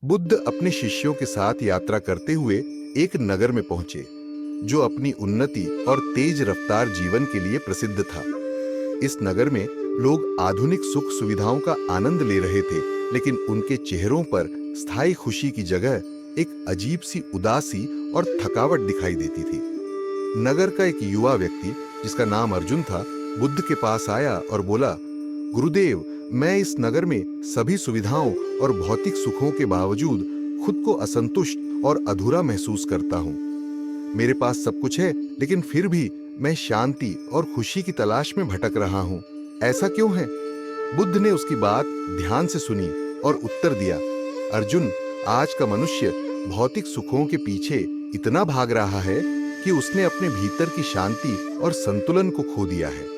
बुद्ध अपने शिष्यों के साथ यात्रा करते हुए एक नगर में पहुंचे जो अपनी उन्नति और तेज रफ्तार जीवन के लिए प्रसिद्ध था। इस नगर में लोग आधुनिक सुख सुविधाओं का आनंद ले रहे थे, लेकिन उनके चेहरों पर स्थायी खुशी की जगह एक अजीब सी उदासी और थकावट दिखाई देती थी। नगर का एक युवा व्यक्ति जिसका नाम अर्जुन था, बुद्ध के पास आया और बोला, गुरुदेव, मैं इस नगर में सभी सुविधाओं और भौतिक सुखों के बावजूद खुद को असंतुष्ट और अधूरा महसूस करता हूँ। मेरे पास सब कुछ है, लेकिन फिर भी मैं शांति और खुशी की तलाश में भटक रहा हूँ। ऐसा क्यों है? बुद्ध ने उसकी बात ध्यान से सुनी और उत्तर दिया, अर्जुन, आज का मनुष्य भौतिक सुखों के पीछे इतना भाग रहा है कि उसने अपने भीतर की शांति और संतुलन को खो दिया है।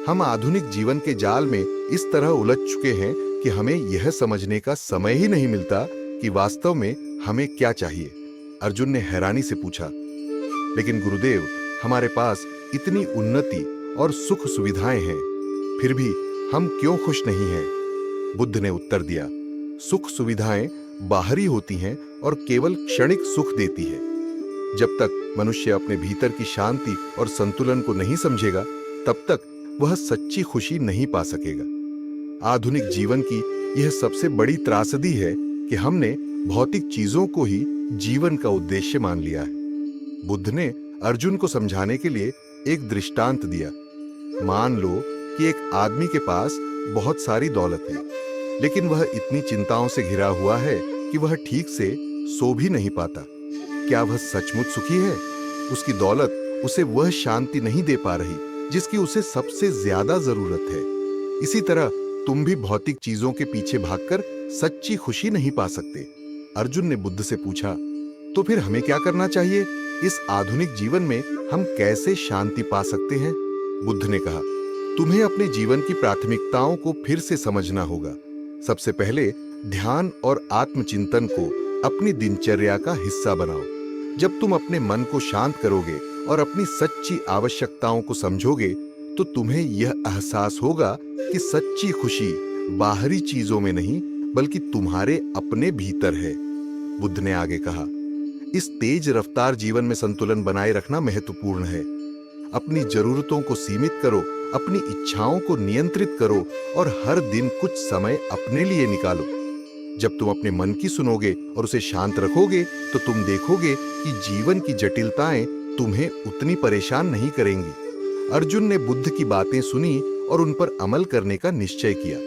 हम आधुनिक जीवन के जाल में इस तरह उलझ चुके हैं कि हमें यह समझने का समय ही नहीं मिलता कि वास्तव में हमें क्या चाहिए। अर्जुन ने हैरानी से पूछा, लेकिन गुरुदेव, हमारे पास इतनी उन्नति और सुख सुविधाएं हैं, फिर भी हम क्यों खुश नहीं हैं? बुद्ध ने उत्तर दिया, सुख सुविधाएं बाहरी होती हैं और केवल क्षणिक सुख देती है। जब तक मनुष्य अपने भीतर की शांति और संतुलन को नहीं समझेगा, तब तक वह सच्ची खुशी नहीं पा सकेगा। आधुनिक जीवन की यह सबसे बड़ी त्रासदी है कि हमने भौतिक चीजों को ही जीवन का उद्देश्य मान लिया है। बुद्ध ने अर्जुन को समझाने के लिए एक दृष्टांत दिया। मान लो कि एक आदमी के पास बहुत सारी दौलत है, लेकिन वह इतनी चिंताओं से घिरा हुआ है कि वह ठीक से सो भी नहीं पाता। क्या वह सचमुच सुखी है? उसकी दौलत उसे वह शांति नहीं दे पा रही जिसकी उसे सबसे ज्यादा जरूरत है। इसी तरह तुम भी भौतिक चीजों के पीछे भागकर सच्ची खुशी नहीं पा सकते। अर्जुन ने बुद्ध से पूछा, तो फिर हमें क्या करना चाहिए? इस आधुनिक जीवन में हम कैसे शांति पा सकते हैं? बुद्ध ने कहा, तुम्हें अपने जीवन की प्राथमिकताओं को फिर से समझना होगा। सबसे पहले ध्यान और आत्मचिंतन को अपनी दिनचर्या का हिस्सा बनाओ। जब तुम अपने मन को शांत करोगे और अपनी सच्ची आवश्यकताओं को समझोगे, तो तुम्हें यह एहसास होगा कि सच्ची खुशी बाहरी चीजों में नहीं, बल्कि तुम्हारे अपने भीतर है। बुद्ध ने आगे कहा, इस तेज रफ्तार जीवन में संतुलन बनाए रखना महत्वपूर्ण है। अपनी जरूरतों को सीमित करो, अपनी इच्छाओं को नियंत्रित करो और हर दिन कुछ समय अपने लिए निकालो। जब तुम अपने मन की सुनोगे और उसे शांत रखोगे, तो तुम देखोगे कि जीवन की जटिलताएं तुम्हें उतनी परेशान नहीं करेंगी। अर्जुन ने बुद्ध की बातें सुनी और उन पर अमल करने का निश्चय किया।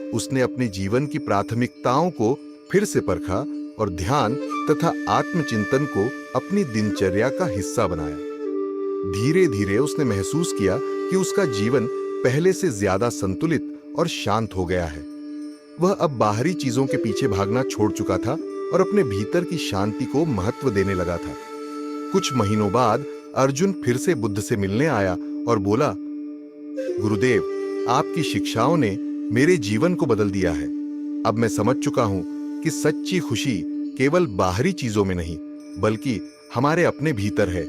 उसने अपने जीवन की प्राथमिकताओं को फिर से परखा और ध्यान तथा आत्मचिंतन को अपनी दिनचर्या का हिस्सा बनाया। धीरे धीरे उसने महसूस किया कि उसका जीवन पहले से ज्यादा संतुलित और शांत हो गया है। वह अब बाहरी चीजों के पीछे भागना छोड़ चुका था और अपने भीतर की शांति को महत्व देने लगा था। कुछ महीनों बाद अर्जुन फिर से बुद्ध से मिलने आया और बोला, गुरुदेव, आपकी शिक्षाओं ने मेरे जीवन को बदल दिया है। अब मैं समझ चुका हूं कि सच्ची खुशी केवल बाहरी चीजों में नहीं, बल्कि हमारे अपने भीतर है।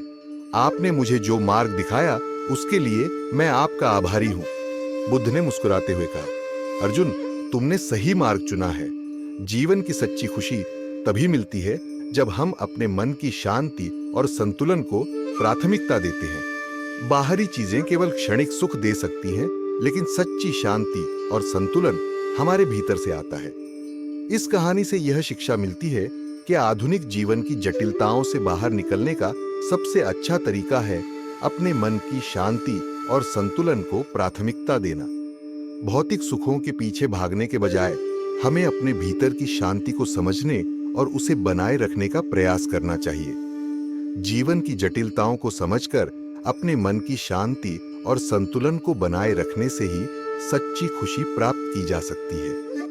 आपने मुझे जो मार्ग दिखाया, उसके लिए मैं आपका आभारी हूं। बुद्ध ने मुस्कुराते हुए कहा, अर्जुन, तुमने सही मार्ग चुना है। जीवन की सच्ची खुशी तभी मिलती है जब हम अपने मन की शांति और संतुलन को प्राथमिकता देते हैं। बाहरी चीजें केवल क्षणिक सुख दे सकती हैं, लेकिन सच्ची शांति और संतुलन हमारे भीतर से आता है। इस कहानी से यह शिक्षा मिलती है कि आधुनिक जीवन की जटिलताओं से बाहर निकलने का सबसे अच्छा तरीका है अपने मन की शांति और संतुलन को प्राथमिकता देना। भौतिक सुखों के पीछे भागने के बजाय हमें अपने भीतर की शांति को समझने और उसे बनाए रखने का प्रयास करना चाहिए। जीवन की जटिलताओं को समझकर अपने मन की शांति और संतुलन को बनाए रखने से ही सच्ची खुशी प्राप्त की जा सकती है।